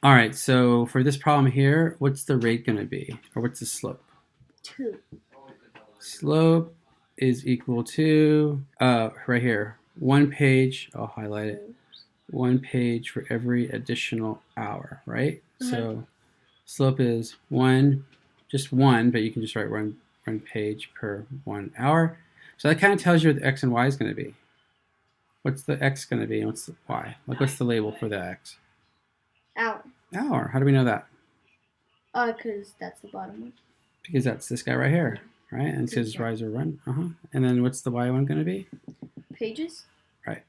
All right, so for this problem here, what's the rate going to be? Or what's the slope? 2. Slope is equal to, right here, 1 page, I'll highlight it, 1 page for every additional hour, right? So slope is 1, just 1, but you can just write one page per 1 hour. So that kind of tells you what the x and y is going to be. What's the x going to be and what's the y? Like, what's the label for the x? Hour. Hour. How do we know that? Because that's the bottom one. Because that's this guy right here, right? And it says rise or run. And then what's the y one going to be? Pages. Right.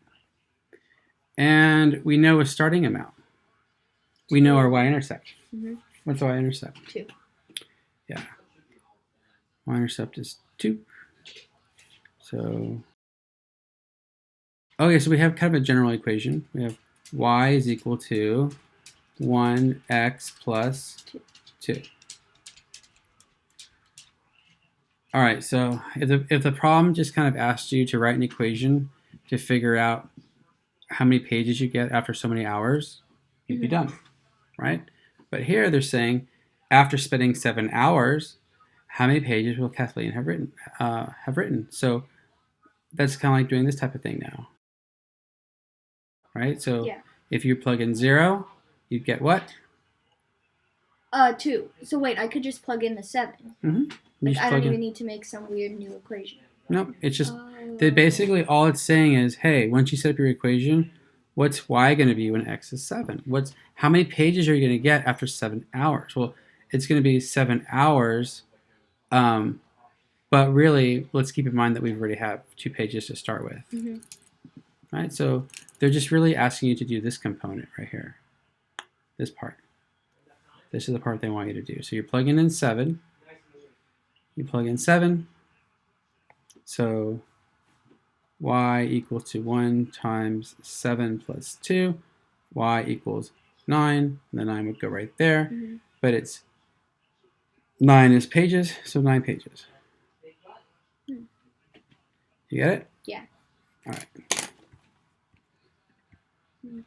And we know a starting amount. We know our y-intercept. What's the y-intercept? 2. Yeah. Y-intercept is 2. So, okay, so we have kind of a general equation. We have y is equal to 1x plus 2. All right, so if the problem just kind of asked you to write an equation to figure out how many pages you get after so many hours, you'd be done, right? But here they're saying, after spending 7 hours, how many pages will Kathleen have written? So that's kind of like doing this type of thing now, right? So if you plug in 0, you get what? 2. So wait, I could just plug in the 7. Like, I don't even need to make some weird new equation. Nope, it's just basically all it's saying is, hey, once you set up your equation, what's y going to be when x is 7? How many pages are you going to get after 7 hours? Well, it's going to be 7 hours, but really, let's keep in mind that we already have 2 pages to start with. Right? So they're just really asking you to do this component right here, this part. This is the part they want you to do. So you're plugging in 7. You plug in 7. So y equals to 1 times 7 plus 2. Y equals 9. And the 9 would go right there. But it's 9 is pages, so 9 pages. You get it? Yeah. All right.